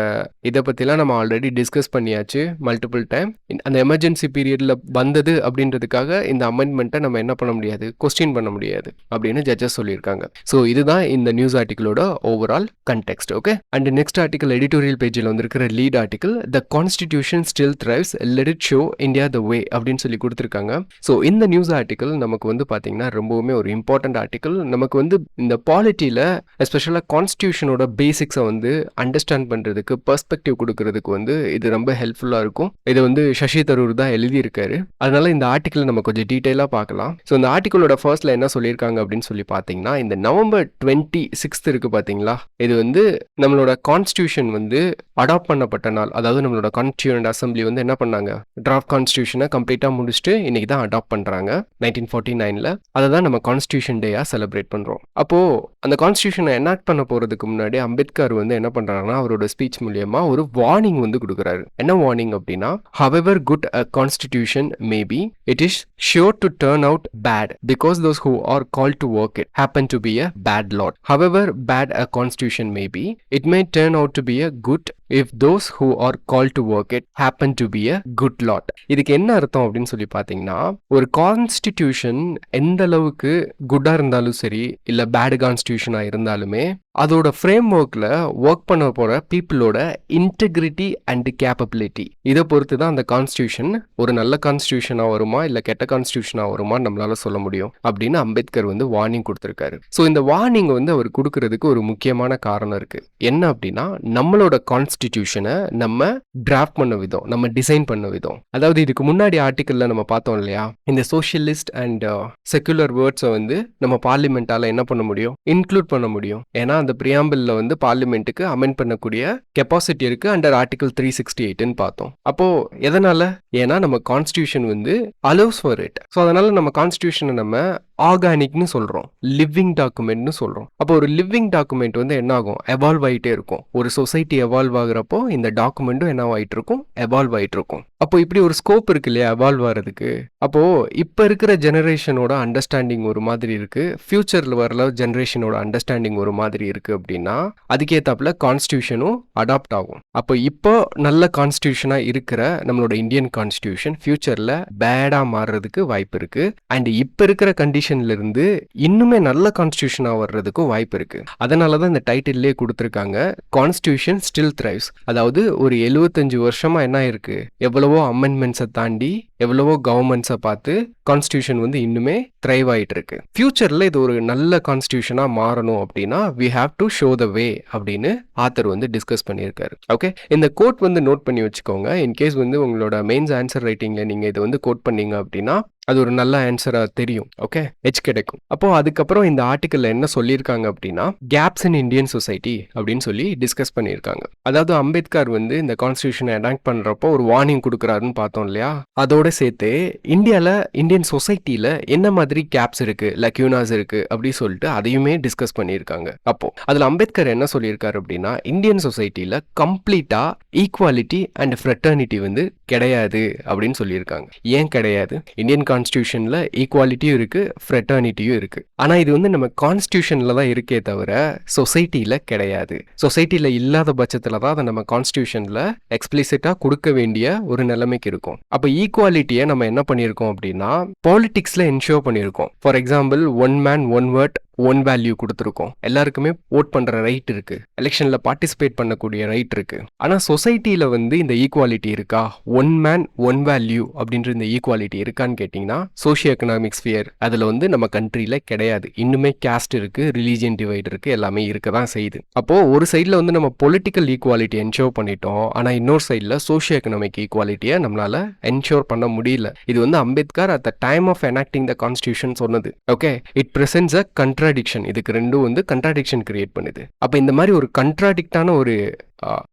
இதை பற்றிலாம் நம்ம ஆல்ரெடி டிஸ்கஸ் பண்ணியாச்சு மல்டிபிள் டைம். அந்த எமர்ஜென்சி பீரியடில் வந்தது அப்படின்றதுக்காக இந்த அமெண்ட்மெண்ட்டை நம்ம என்ன பண்ண முடியாது? கொஸ்டின் பண்ண முடியாது அப்படின்னு ஜட்ஜஸ் சொல்லியிருக்காங்க. ஸோ இதுதான் இந்த நியூஸ் ஆர்டிக்கலோட overall context. Okay, and next article editorial பேஜில் வந்திருக்கிற lead article, the constitution still thrives, let it show India the way அப்படின்னு சொல்லி கொடுத்துருக்காங்க. ஸோ இந்த நியூஸ் ஆர்டிக்கல் நமக்கு வந்து பார்த்தீங்கன்னா ரொம்பவுமே ஒரு இம்பார்ட்டன்ட் ஆர்டிக்கல். நமக்கு வந்து இந்த பாலிட்டியில் எஸ்பெஷலாக கான்ஸ்டியூஷனோட பேசிக்ஸை வந்து அண்டர்ஸ்டாண்ட் பண்ணுறதுக்கு, பெர்ஸ்பெக்டிவ் கொடுக்கறதுக்கு வந்து இது ரொம்ப ஹெல்ப்ஃபுல்லாக இருக்கும். இதை வந்து சசி தரூர் தான் எழுதியிருக்காரு. அதனால இந்த ஆர்டிக்கலை நம்ம கொஞ்சம் டீட்டெயிலாக பார்க்கலாம். ஸோ இந்த ஆர்டிக்கலோட ஃபர்ஸ்ட்ல என்ன சொல்லியிருக்காங்க அப்படின்னு சொல்லி பார்த்தீங்கன்னா, இந்த நவம்பர் 26 இருக்கு பார்த்தீங்களா, இது வந்து நம்மளோட கான்ஸ்டியூஷன் வந்து அடாப்ட் பண்ணப்பட்ட நாள். அதாவது நம்மளோட கான்ஸ்டியூண்ட் அசம்பிளி வந்து என்ன பண்ணாங்க? டிராஃப்ட் கான்ஸ்டியூஷனை கம்ப்ளீட்டாக முடிச்சுட்டு இன்னைக்கு தான் அடாப்ட் பண்ணுறாங்க 1949. அதை தான் நம்ம கான்ஸ்டியூஷன் டேயாக செலிப்ரேட் பண்ணுறோம். அப்போது அந்த கான்ஸ்டியூஷனை எனாக்ட் பண்ண போகிறதுக்கு முன்னாடி அம்பேத்கர் வந்து என்ன பண்ணுறாங்கன்னா, அவரோட ஸ்பீச் மூலியமா ஒரு வார்னிங் வந்து கொடுக்குறாரு. என்ன வார்னிங் அப்படின்னா, however good a constitution may be, it is sure to turn out bad because those who are called to work it happen to be a bad lot. However bad a constitution may be, it may turn out to be a good if those who are called to work it happen to be a good lot. இதுக்கு என்ன அர்த்தம் அப்படின்னு சொல்லி பார்த்தீங்கன்னா, ஒரு constitution எந்த அளவுக்கு குட்டா இருந்தாலும் சரி, இல்லை பேட் கான்ஸ்டிடியூஷனாக இருந்தாலுமே அதோட ஃப்ரேம் ஒர்க்கில் ஒர்க் பண்ண போகிற பீப்புளோட இன்டெகிரிட்டி அண்ட் கேப்பபிலிட்டி இதை பொறுத்து தான் அந்த கான்ஸ்டியூஷன் ஒரு நல்ல கான்ஸ்டியூஷனாக வருமா இல்லை கெட்ட கான்ஸ்டியூஷனாக வருமா நம்மளால சொல்ல முடியும் அப்படின்னு அம்பேத்கர் வந்து வார்னிங் கொடுத்துருக்காரு. ஸோ இந்த வார்னிங் வந்து அவர் கொடுக்கறதுக்கு ஒரு முக்கியமான காரணம் இருக்கு. என்ன அப்படின்னா நம்மளோட கான்ஸ்டிடியூஷனை நம்ம டிராஃப்ட் பண்ண விதம், நம்ம டிசைன் பண்ண விதம். அதாவது இதுக்கு முன்னாடி ஆர்டிக்கல்ல நம்ம பார்த்தோம் இல்லையா, இந்த சோஷியலிஸ்ட் அண்ட் செக்குலர் வேர்ட்ஸை வந்து நம்ம பார்லிமெண்டால என்ன பண்ண முடியும், இன்க்ளூட் பண்ண முடியும். ஏன்னா அந்த பிரியாம்பிள்ல வந்து பார்லிமெண்ட்டுக்கு அமெண்ட் பண்ணக்கூடிய கெப்பாசிட்டி இருக்கு அண்டர் ஆர்டிகல் 368 பார்த்தோம். அப்போ எதனால? ஏன்னா நம்ம கான்ஸ்டியூஷன் வந்து அலோஸ் ஃபார் இட். ஸோ அதனால நம்ம கான்ஸ்டியூஷனை நம்ம ஆர்கானிக்னு சொல்றோம், லிவிங் டாக்குமெண்ட்னு சொல்றோம். அப்போ ஒரு லிவிங் டாக்குமெண்ட் வந்து என்ன ஆகும், எவால்வ் ஆகிட்டே இருக்கும். ஒரு சொசைட்டி எவால்வ் ஆகுறப்போ இந்த டாக்குமெண்ட்டும் என்ன ஆகிட்டு இருக்கும், எவால்வ் ஆகிட்டு இருக்கும். அப்போ இப்படி ஒரு ஸ்கோப் இருக்கு இல்லையா எவால்வ் ஆகிறதுக்கு. அப்போ இப்போ இருக்கிற ஜெனரேஷனோட அண்டர்ஸ்டாண்டிங் ஒரு மாதிரி இருக்கு, ஃபியூச்சர்ல வரல ஜெனரேஷனோட அண்டர்ஸ்டாண்டிங் ஒரு மாதிரி இருக்கு அப்படின்னா அதுக்கேத்தாப்புல கான்ஸ்டியூஷனும் அடாப்ட் ஆகும். அப்போ இப்போ நல்ல கான்ஸ்டியூஷனா இருக்கிற நம்மளோட இந்தியன் கான்ஸ்டியூஷன் ஃபியூச்சர்ல பேடா மாறுறதுக்கு வாய்ப்பு இருக்கு. அண்ட் இப்போ இருக்கிற கண்டிஷன்ல இருந்து இன்னுமே நல்ல கான்ஸ்டியூஷனா வர்றதுக்கும் வாய்ப்பு இருக்கு. அதனாலதான் இந்த டைட்டில்லே கொடுத்திருக்காங்க, கான்ஸ்டியூஷன் ஸ்டில் த்ரைவ்ஸ். அதாவது ஒரு 75 வருஷமா என்ன இருக்கு, எவ்வளவோ அமெண்ட்மெண்ட்ஸை தாண்டி எவ்வளவோ கவர்மெண்ட்ஸை பார்த்து கான்ஸ்டியூஷன் வந்து இன்னுமே த்ரைவ் ஆயிட்டு இருக்கு. ஃபியூச்சர்ல இது ஒரு நல்ல கான்ஸ்டியூஷனா மாறணும் அப்படின்னா we have to show the way அப்படின்னு ஆத்தர் வந்து டிஸ்கஸ் பண்ணியிருக்காரு. ஓகே, இந்த கோட் வந்து நோட் பண்ணி வச்சுக்கோங்க. இன்கேஸ் வந்து உங்களோட மெயின்ஸ் ஆன்சர் ரைட்டிங்ல நீங்க இதை வந்து கோட் பண்ணீங்க அப்படின்னா அது ஒரு நல்ல ஆன்சரா தெரியும். ஓகே, எச் கிடைக்கும். அப்போ அதுக்கப்புறம் இந்த ஆர்டிக்கல்ல என்ன சொல்லியிருக்காங்க அப்படின்னா கேப்ஸ் இன் இந்தியன் சொசைட்டி அப்படின்னு சொல்லி டிஸ்கஸ் பண்ணியிருக்காங்க. அதாவது அம்பேத்கர் வந்து இந்த கான்ஸ்டியூஷனை அடாப்ட் பண்றப்போ ஒரு வார்னிங் கொடுக்குறாருன்னு பார்த்தோம் இல்லையா, அதோட சேர்த்து இந்தியாவில் இந்தியன் சொசைட்டியில் என்ன மாதிரி கேப்ஸ் இருக்கு, லக்யூனாஸ் இருக்கு அப்படி சொல்லிட்டு அதையுமே டிஸ்கஸ் பண்ணியிருக்காங்க. அப்போ அதில் அம்பேத்கர் என்ன சொல்லியிருக்காரு அப்படின்னா இந்தியன் சொசைட்டியில் கம்ப்ளீட்டா ஈக்குவாலிட்டி அண்ட் ஃப்ரெட்டர்னிட்டி வந்து கிடையாது அப்படின்னு சொல்லியிருக்காங்க. ஏன் கிடையாது? இந்தியன் கான்ஸ்டியூஷன்ல ஈக்குவாலிட்டியும் இருக்கு, ஃப்ரெட்டர்னிட்டியும் இருக்கு. ஆனா இது வந்து நம்ம கான்ஸ்டியூஷன்ல தான் இருக்கே தவிர சொசைட்டில கிடையாது. சொசைட்டில இல்லாத பட்சத்துல தான் அதை நம்ம கான்ஸ்டியூஷன்ல எக்ஸ்பிளிசிட்டா கொடுக்க வேண்டிய ஒரு நிலைமைக்கு இருக்கும். அப்ப ஈக்குவாலிட்டியை நம்ம என்ன பண்ணியிருக்கோம் அப்படின்னா பாலிடிக்ஸ்ல என்ஷோர் பண்ணியிருக்கோம். For example one man one word one value கொடுத்துருக்கோம். எல்லாருக்குமே ஓட் பண்ற ரைட் இருக்கு, எலெக்ஷன்ல பார்ட்டிசிபேட் பண்ணக்கூடிய ரைட் இருக்கு. ஆனா சொசைட்டில வந்து இந்த ஈக்குவாலிட்டி இருக்கா, ஒன் மேன் ஒன் வேல்யூ அப்படின்ற இந்த ஈக்குவாலிட்டி இருக்கான்னு கேட்டீங்கன்னா சோஷியோ எக்கனாமிக் ஸ்பியர் அதுல வந்து நம்ம கண்ட்ரில கிடையாது. இன்னுமே கேஸ்ட் இருக்கு, ரிலீஜியன் டிவைட் இருக்கு, எல்லாமே இருக்க தான் செய்யுது. அப்போ ஒரு சைட்ல வந்து நம்ம பொலிட்டிக்கல் ஈக்குவாலிட்டி என்ஷோர் பண்ணிட்டோம், ஆனா இன்னொரு சைட்ல சோஷியோ எக்கனாமிக் ஈக்குவாலிட்டியை நம்மளால என்ஷோர் பண்ண முடியல. இது வந்து Ambedkar at the time of enacting the constitution சொன்னது. Okay, it presents a contradiction. இதுக்கு ரெண்டும் வந்து கண்ட்ராடிக்ஷன் கிரியேட் பண்ணுது. அப்ப இந்த மாதிரி ஒரு கண்ட்ராடிக்டான ஒரு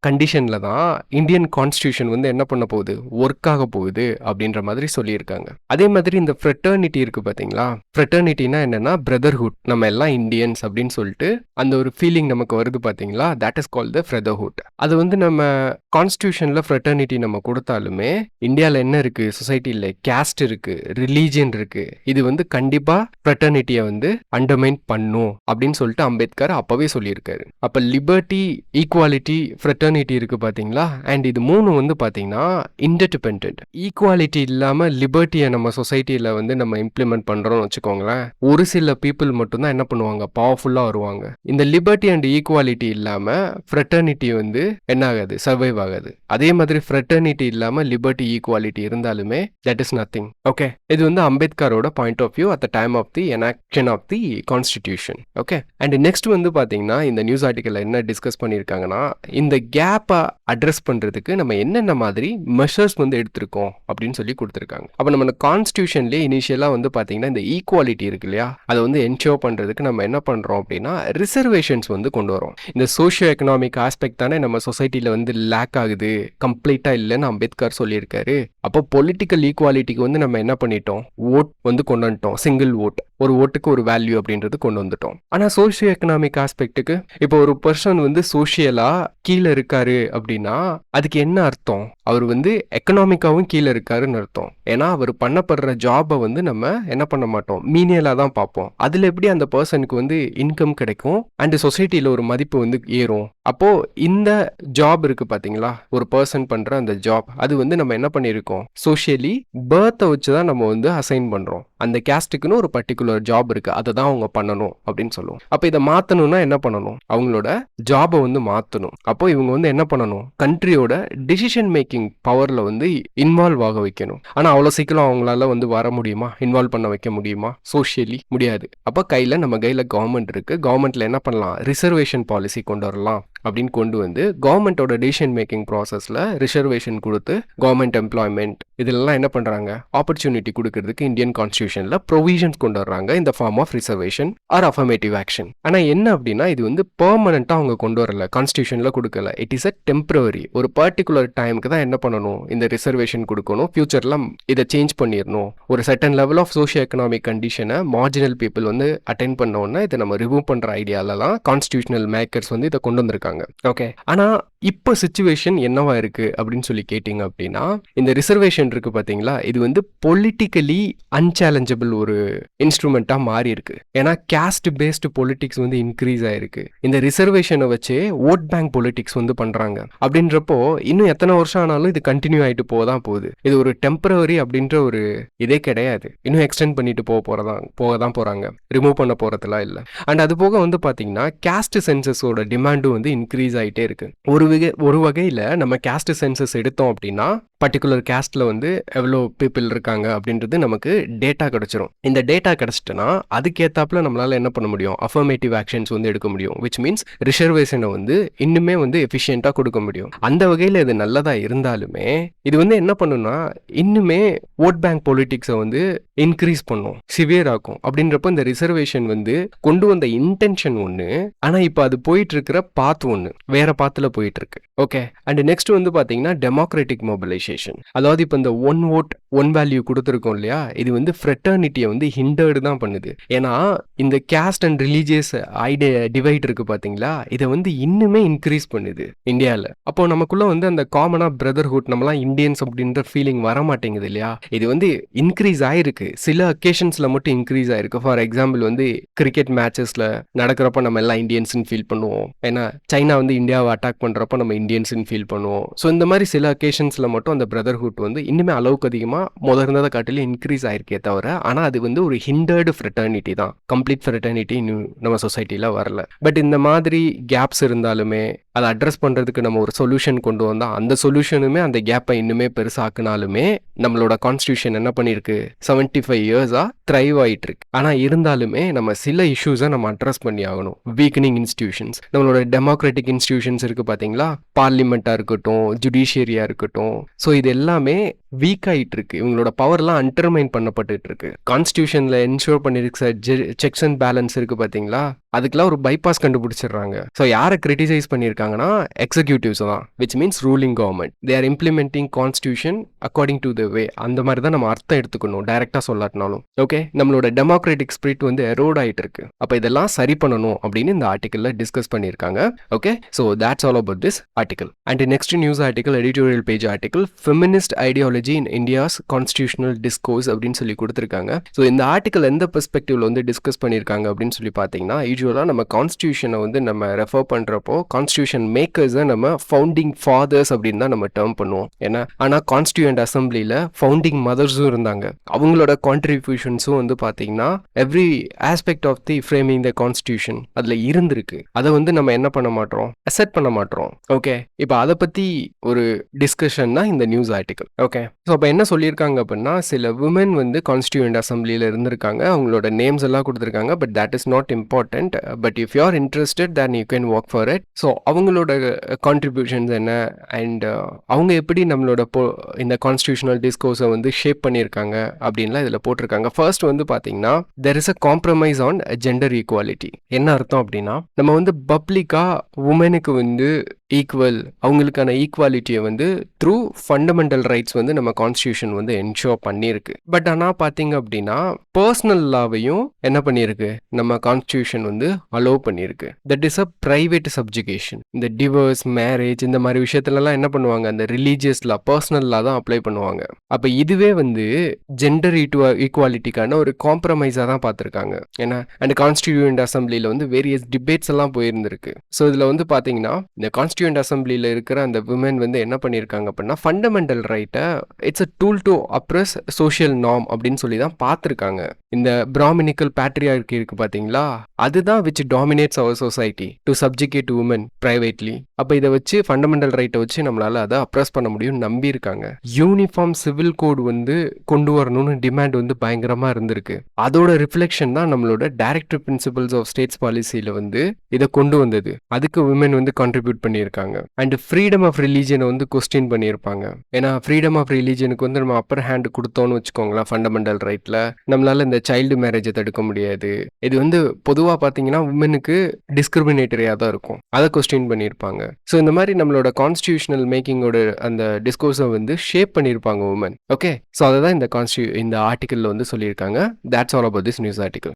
கண்டிஷன்ல தான் இந்தியன் கான்ஸ்டியூஷன் வந்து என்ன பண்ண போகுது, ஒர்க் ஆக போகுது அப்படின்ற மாதிரி சொல்லியிருக்காங்க. அதே மாதிரி இந்த ஃப்ரெட்டர்னிட்டி இருக்கு பாத்தீங்களா, ஃப்ரெட்டர்னிட்டினா என்னன்னா பிரதர்ஹுட், நம்ம எல்லாம் இந்தியன்ஸ் அப்படின்னு சொல்லிட்டு அந்த ஒரு ஃபீலிங் நமக்கு வருது பாத்தீங்களா, that is called the brotherhood. அது வந்து நம்ம கான்ஸ்டியூஷன்ல ஃப்ரெட்டர்னிட்டி நம்ம கொடுத்தாலுமே இந்தியாவில் என்ன இருக்கு, சொசைட்டியில் கேஸ்ட் இருக்கு, ரிலீஜியன் இருக்கு. இது வந்து கண்டிப்பா ஃப்ரெட்டர்னிட்டியை வந்து அண்டர்மைன் பண்ணும் அப்படின்னு சொல்லிட்டு அம்பேத்கர் அப்பவே சொல்லியிருக்காரு. அப்ப லிபர்ட்டி, ஈக்குவாலிட்டி, ஃப்ரெட்டர்னிட்டி இருக்கு பாத்தீங்களா, அண்ட் இது மூணு வந்து பாத்தீங்கன்னா இன்டிபெண்டன்ட். ஈக்குவாலிட்டி இல்லாம லிபர்ட்டியை நம்ம சொசைட்டில வந்து நம்ம இம்ப்ளிமெண்ட் பண்றோம்னு வச்சுக்கோங்களேன், ஒரு சில பீப்புள் மட்டும்தான் என்ன பண்ணுவாங்க, பவர்ஃபுல்லா வருவாங்க. இந்த லிபர்ட்டி அண்ட் ஈக்குவாலிட்டி இல்லாம ஃப்ரெட்டர்னிட்டி வந்து என்ன ஆகாது, சர்வைவ் ஆகாது. அதே மாதிரி ஃப்ரெட்டர்னிட்டி இல்லாம லிபர்ட்டி, ஈக்குவாலிட்டி இருந்தாலுமே தட் இஸ் நத்திங். ஓகே, இது வந்து அம்பேத்கரோட point of view at the time of the enactment of the constitution. Okay, and next வந்து பாத்தீங்கன்னா இந்த நியூஸ் ஆர்டிக்கல்ல என்ன டிஸ்கஸ் பண்ணியிருக்காங்கன்னா இந்த கேப்பை அட்ரஸ் பண்றதுக்கு நம்ம என்னென்ன மாதிரி மெஷர்ஸ் வந்து எடுத்திருக்கோம் அப்படின்னு சொல்லி கொடுத்துருக்காங்க. அப்போ நம்ம கான்ஸ்டியூஷன்லேயே இனிஷியலா வந்து பாத்தீங்கன்னா இந்த ஈக்குவாலிட்டி இருக்கு இல்லையா, அதை வந்து என்ஷோர் பண்றதுக்கு நம்ம என்ன பண்றோம் அப்படின்னா ரிசர்வேஷன்ஸ் வந்து கொண்டு வரோம். இந்த சோஷியோ எக்கனாமிக் ஆஸ்பெக்ட் தானே நம்ம சொசைட்டில வந்து லேக் ஆகுது, கம்ப்ளீட்டா இல்லைன்னு அம்பேத்கர் சொல்லியிருக்காரு. அப்போ பொலிட்டிக்கல் ஈக்குவாலிட்டிக்கு வந்து நம்ம என்ன பண்ணிட்டோம், ஓட் வந்து கொண்டு வந்துட்டோம், சிங்கிள் ஓட், ஒரு ஓட்டுக்கு ஒரு வேல்யூ அப்படின்றது கொண்டு வந்துட்டோம். ஆனா சோஷியோ எக்கனாமிக் ஆஸ்பெக்ட்டுக்கு இப்போ ஒரு பர்சன் வந்து சோஷியலா கீழே இருக்காரு அப்படின்னா அதுக்கு என்ன அர்த்தம், அவர் வந்து எக்கனாமிக்காவும் கீழே இருக்காருன்னு அர்த்தம். ஏன்னா அவர் பண்ணப்படுற ஜாபை வந்து நம்ம என்ன பண்ண மாட்டோம், மீனியலாக தான் பார்ப்போம். அதில் எப்படி அந்த பர்சனுக்கு வந்து இன்கம் கிடைக்கும் அண்ட் சொசைட்டியில் ஒரு மதிப்பு வந்து ஏறும். அப்போ இந்த ஜாப் இருக்கு பாத்தீங்களா, ஒரு பர்சன் பண்ற அந்த ஜாப், அது வந்து நம்ம என்ன பண்ணியிருக்கோம், சோஷியலி பர்த்தை வச்சு தான் நம்ம வந்து அசைன் பண்றோம். அந்த கேஸ்ட்டுக்குன்னு ஒரு பர்டிகுலர் ஜாப் இருக்கு, அதை தான் அவங்க பண்ணணும் அப்படின்னு சொல்லுவோம். அப்போ இதை மாற்றணும்னா என்ன பண்ணணும், அவங்களோட ஜாபை வந்து மாற்றணும். அப்போ இவங்க வந்து என்ன பண்ணணும், கண்ட்ரியோட டிசிஷன் மேக்கிங் பவர்ல வந்து இன்வால்வ் ஆக வைக்கணும். ஆனால் அவ்வளோ சீக்கிரம் அவங்களால வந்து வர முடியுமா, இன்வால்வ் பண்ண வைக்க முடியுமா, சோஷியலி முடியாது. அப்போ நம்ம கையில் கவர்மெண்ட் இருக்கு, கவர்மெண்ட்ல என்ன பண்ணலாம், ரிசர்வேஷன் பாலிசி கொண்டு வரலாம் அப்படின்னு கொண்டு வந்து கவர்மெண்டோட டிசிஷன் மேக்கிங் ப்ராசஸில் ரிசர்வேஷன் கொடுத்து கவர்மெண்ட் எம்ப்ளாய்மெண்ட் இதெல்லாம் என்ன பண்ணுறாங்க, ஆப்பர்ச்சுனிட்டி கொடுக்கறதுக்கு இந்தியன் கான்ஸ்டியூஷனில் ப்ரொவிஷன்ஸ் கொண்டு வர்றாங்க இந்த form of reservation or affirmative action. ஆனால் என்ன அப்படின்னா இது வந்து பெர்மனண்ட்டாக அவங்க கொண்டு வரல, கான்ஸ்டியூஷனில் கொடுக்கல. இட் இஸ் அ டெம்பரரி, ஒரு பர்டிகுலர் டைமுக்கு தான் என்ன பண்ணணும், இந்த ரிசர்வேஷன் கொடுக்கணும். ஃபியூச்சரில் இதை சேஞ்ச் பண்ணிடணும். ஒரு certain level of socio economic கண்டிஷனை மார்ஜினல் பீப்புள் வந்து அட்டென்ட் பண்ணோன்னா இதை நம்ம ரிமூவ் பண்ணுற ஐடியாலலாம் கான்ஸ்டியூஷனல் மேக்கர்ஸ் வந்து இதை கொண்டு வந்திருக்காங்க. ஓகே, ஆனா இப்போ சிச்சுவேஷன் என்னவா இருக்கு அப்படின்னு சொல்லி கேட்டீங்க அப்படின்னா, இந்த ரிசர்வேஷன் இருக்கு பாத்தீங்களா, இது வந்து பொலிட்டிக்கலி அன்சேலஞ்சபிள் ஒரு இன்ஸ்ட்ருமெண்டா மாறி இருக்கு. ஏன்னா கேஸ்ட் பேஸ்டு பொலிட்டிக்ஸ் வந்து இன்க்ரீஸ் ஆயிருக்கு. இந்த ரிசர்வேஷனை வச்சு ஓட் பேங்க் பொலிட்டிக்ஸ் வந்து பண்றாங்க. அப்படின்றப்போ இன்னும் எத்தனை வருஷம் ஆனாலும் இது கண்டினியூ ஆயிட்டு போதான் போகுது. இது ஒரு டெம்பரரி அப்படின்ற ஒரு இதே கிடையாது. இன்னும் எக்ஸ்டெண்ட் பண்ணிட்டு போக தான் போறாங்க, ரிமூவ் பண்ண போறதுலாம் இல்லை. அண்ட் அது போக வந்து பாத்தீங்கன்னா கேஸ்ட் சென்சஸோட டிமாண்டும் வந்து இன்க்ரீஸ் ஆகிட்டே இருக்கு. ஒரு வகையில் நம்ம கேஸ்ட் சென்சஸ் எடுத்தோம் அப்படின்னா பர்டிகுலர் கேஸ்ட்ல வந்து எவ்வளோ பீப்புள் இருக்காங்க அப்படின்றது நமக்கு டேட்டா கிடைச்சிரும். இந்த டேட்டா கிடைச்சிட்டுனா அதுக்கேற்றாப்புல நம்மளால என்ன பண்ண முடியும், அஃபர்மேட்டிவ் ஆக்ஷன்ஸ் வந்து எடுக்க முடியும். விச் மீன்ஸ் ரிசர்வேஷனை வந்து இன்னுமே வந்து எஃபிஷியண்டாக கொடுக்க முடியும். அந்த வகையில் இது நல்லதாக இருந்தாலுமே இது வந்து என்ன பண்ணுன்னா இன்னுமே ஓட் பேங்க் பொலிட்டிக்ஸை வந்து இன்க்ரீஸ் பண்ணும், சிவியர் ஆக்கும். அப்படின்றப்போ இந்த ரிசர்வேஷன் வந்து கொண்டு வந்த இன்டென்ஷன் ஒன்று, ஆனால் இப்போ அது போயிட்டு இருக்கிற பாத் ஒன்று வேற பாத்துல போயிட்டு இருக்கு. ஓகே, அண்ட் நெக்ஸ்ட் வந்து பாத்தீங்கன்னா டெமோக்ராட்டிக் மொபிலைசேஷன். அதாவது இப்போ இந்த ஒன் ஓட் ஒன் வேல்யூ கொடுத்துருக்கோம் இல்லையா, இது வந்து ஃப்ரெட்டர்னிட்டியை வந்து ஹிண்டர்டு தான் பண்ணுது. ஏன்னா இந்த கேஸ்ட் அண்ட் ரிலீஜியஸ் டிவைட் இருக்கு பாத்தீங்களா, இதை வந்து இன்னுமே இன்க்ரீஸ் பண்ணுது இந்தியாவில். அப்போ நமக்குள்ள வந்து அந்த காமனா பிரதர்ஹுட், நம்மலாம் இந்தியன்ஸ் அப்படின்ற ஃபீலிங் வர மாட்டேங்குது இல்லையா. இது வந்து இன்க்ரீஸ் ஆயிருக்கு, சில அக்கேஷன்ஸ்ல மட்டும் இன்க்ரீஸ் ஆயிருக்கு. ஃபார் எக்ஸாம்பிள் வந்து கிரிக்கெட் மேட்சஸ்ல நடக்கிறப்ப நம்ம எல்லாம் இந்தியன்ஸ்னு ஃபீல் பண்ணுவோம். ஏன்னா சைனா வந்து இந்தியாவை அட்டாக் பண்றப்ப நம்ம இந்தியன்ஸ்னு ஃபீல் பண்ணுவோம். ஸோ இந்த மாதிரி சில அக்கேஷன்ஸ்ல மட்டும் அந்த பிரதர்ஹுட் வந்து இன்னுமே அளவுக்கு அதிகமாக முதல் இருந்ததை காட்டிலும் இன்க்ரீஸ் ஆயிருக்கே தவிர, ஆனால் அது வந்து ஒரு ஹிண்டர்டு ஃப்ரெட்டர்னிட்டி தான், கம்ப்ளீட் ஃப்ரெட்டர்னிட்டி இன்னும் நம்ம சொசைட்டியில் வரல. பட் இந்த மாதிரி கேப்ஸ் இருந்தாலுமே அதை அட்ரஸ் பண்ணுறதுக்கு நம்ம ஒரு சொல்யூஷன் கொண்டு வந்தால் அந்த சொல்யூஷனுமே அந்த கேப்பை இன்னுமே பெருசாக்குனாலுமே நம்மளோட கான்ஸ்டியூஷன் என்ன பண்ணியிருக்கு, 75 இயர்ஸாக த்ரைவ் ஆகிட்டு இருக்கு. ஆனால் இருந்தாலுமே நம்ம சில இஷ்யூஸை நம்ம அட்ரஸ் பண்ணி ஆகணும். வீக்கனிங் இன்ஸ்டிடியூஷன்ஸ், நம்மளோட டெமோக்ராட்டிக் இன்ஸ்டிடியூஷன்ஸ் இருக்குது பார்த்தீங்களா, பார்லிமெண்ட்டாக இருக்கட்டும், ஜுடிஷியரியாக இருக்கட்டும், ஸோ இது எல்லாமே வீக் ஆகிட்டு இருக்கு. இவங்களோட பவர்லாம் அண்டர்மைன் பண்ணப்பட்டு இருக்கு. கான்ஸ்டியூஷனில் என்ஷூர் பண்ணிருக்க செக்ஸ் அண்ட் பேலன்ஸ் இருக்குது பார்த்தீங்களா, அதுக்கெல்லாம் ஒரு பைபாஸ் கண்டுபிடிச்சிடுறாங்க. ஸோ யாரை கிரிட்டிசைஸ் பண்ணியிருக்காங்கன்னா எக்ஸிக்யூட்டிவ்ஸ் தான், which means ruling government. They are implementing constitution according to the way. அந்த மாதிரி தான் நம்ம அர்த்தம் எடுத்துக்கணும், டைரக்டாக சொல்லாட்டினாலும். ஓகே, நம்மளோட டெமோக்ராட்டிக் ஸ்பிரிட் வந்து எரோட் ஆகிட்டு இருக்கு. அப்போ இதெல்லாம் சரி பண்ணணும் அப்படின்னு இந்த ஆர்டிக்கல்ல டிஸ்கஸ் பண்ணியிருக்காங்க. Okay, so that's all about this article. And the next news article, editorial page article, feminist ideology in India's constitutional discourse அப்படின்னு சொல்லி கொடுத்துருக்காங்க. ஸோ இந்த ஆர்டிக்கல் எந்த பெர்ஸ்பெக்டிவ்ல வந்து டிஸ்கஸ் பண்ணியிருக்காங்க அப்படின்னு சொல்லி பார்த்தீங்கன்னா, யூஸ்வலாக நம்ம கான்ஸ்டியூஷனை வந்து நம்ம ரெஃபர் பண்ணுறப்போ கான்ஸ்டியூஷன் மேக்கர்ஸை நம்ம ஃபவுண்டிங் ஃபாதர்ஸ் அப்படின்னு தான் நம்ம டேர்ம் பண்ணுவோம். ஏன்னா ஆனால் கான்ஸ்டியூண்ட் அசம்பிளியில் ஃபவுண்டிங் மதர்ஸும் இருந்தாங்க. அவங்களோட கான்ட்ரிபியூஷன்ஸும் வந்து பார்த்தீங்கன்னா every aspect of the framing the constitution அதில் இருந்திருக்கு. அதை வந்து நம்ம என்ன பண்ண மாட்டோம், அக்செப்ட் பண்ண மாட்டோம். ஓகே, இப்போ அதை பற்றி ஒரு டிஸ்கஷன் தான் இந்த நியூஸ் ஆர்டிக்கல். ஓகே, ஸோ அப்போ என்ன சொல்லியிருக்காங்க அப்படின்னா, சில விமன் வந்து கான்ஸ்டியூண்ட் அசம்பிளியில் இருந்திருக்காங்க, அவங்களோட நேம்ஸ் எல்லாம் கொடுத்துருக்காங்க. But that is not important. But if you are interested then you can work for it. So அவங்களோட கான்ட்ரிபியூஷன்ஸ் என்ன அண்ட் அவங்க எப்படி நம்மளோட இந்த கான்ஸ்டியூஷனல் டிஸ்கோர்ஸை வந்து ஷேப் பண்ணியிருக்காங்க அப்படின்லாம் இதில் போட்டிருக்காங்க. ஃபர்ஸ்ட் வந்து பார்த்தீங்கன்னா there is a compromise on gender equality. என்ன அர்த்தம் அப்படின்னா, நம்ம வந்து பப்ளிக்காக உமனுக்கு வந்து ஈக்குவல் அவங்களுக்கான ஈக்குவாலிட்டியை வந்து த்ரூ ஃபண்டமெண்டல் ரைட்ஸ் வந்து நம்ம கான்ஸ்டியூஷன் வந்து என்ஷோர் பண்ணியிருக்கு. பட் ஆனால் பார்த்தீங்க அப்படின்னா பர்சனல் லாவையும் என்ன பண்ணியிருக்கு நம்ம கான்ஸ்டியூஷன் வந்து அலோவ் பண்ணியிருக்கு. That is a private subjugation. இந்த டிவோர்ஸ் மேரேஜ் இந்த மாதிரி விஷயத்துலலாம் என்ன பண்ணுவாங்க, அந்த ரிலீஜியஸ் லா பர்சனல் லா தான் அப்ளை பண்ணுவாங்க. அப்போ இதுவே வந்து ஜெண்டர் ஈக்குவாலிட்டிக்கான ஒரு காம்ப்ரமைஸாக தான் பார்த்துருக்காங்க. ஏன்னா அண்ட் கான்ஸ்டியூண்ட் அசம்பிளியில் வந்து வேரியஸ் டிபேட்ஸ் எல்லாம் போயிருந்திருக்கு. ஸோ இதில் வந்து பார்த்தீங்கன்னா இந்த கான்ஸ்டியூண்ட் அசம்பிளியில் இருக்கிற அந்த விமன் வந்து என்ன பண்ணியிருக்காங்க அப்படின்னா ஃபண்டமெண்டல் ரைட்டை it's a tool to oppress social norm அப்படின்னு சொல்லி தான் பார்த்துருக்காங்க. இந்த பிராமினிக்கல் பேட்ரியார்கி இருக்கு பார்த்தீங்களா, அதுதான் which dominates our society to subject woman privately. அப்போ இதை வச்சு ஃபண்டமெண்டல் ரைட்டை வச்சு நம்மளால அதை அப்ரஸ் பண்ண முடியும்னு நம்பியிருக்காங்க. யூனிஃபார்ம் சிவில் கோட் வந்து கொண்டு வரணும்னு டிமாண்ட் வந்து பயங்கரமாக இருந்திருக்கு. அதோட ரிஃப்ளெக்ஷன் தான் நம்மளோட டைரக்டிவ் பிரின்சிபல்ஸ் ஆஃப் ஸ்டேட்ஸ் பாலிசியில் வந்து இதை கொண்டு வந்தது. அதுக்கு விமன் வந்து கான்ட்ரிபியூட் பண்ணியிருக்காங்க. அண்ட் ஃப்ரீடம் ஆஃப் ரிலீஜனை வந்து கொஸ்டின் பண்ணியிருப்பாங்க. ஏன்னா ஃப்ரீடம் ஆஃப் ரிலீஜனுக்கு வந்து நம்ம அப்பர் ஹேண்ட் கொடுத்தோன்னு வச்சுக்கோங்களேன் ஃபண்டமெண்டல் ரைட்டில், நம்மளால இந்த சைல்டு மேரேஜை தடுக்க முடியாது. இது வந்து பொதுவாக பார்த்தீங்கன்னா உமனுக்கு டிஸ்கிரிமினேட்டரியாக தான் இருக்கும். அதை கொஸ்டின் பண்ணியிருப்பாங்க. ஸோ இந்த மாதிரி நம்மளோட கான்ஸ்டியூஷனல் மேக்கிங்கோட அந்த டிஸ்கோர்ஸை வந்து ஷேப் பண்ணியிருப்பாங்க உமன். ஓகே, ஸோ அதை தான் இந்த ஆர்டிக்கலில் வந்து சொல்லியிருக்காங்க. That's all about this news article.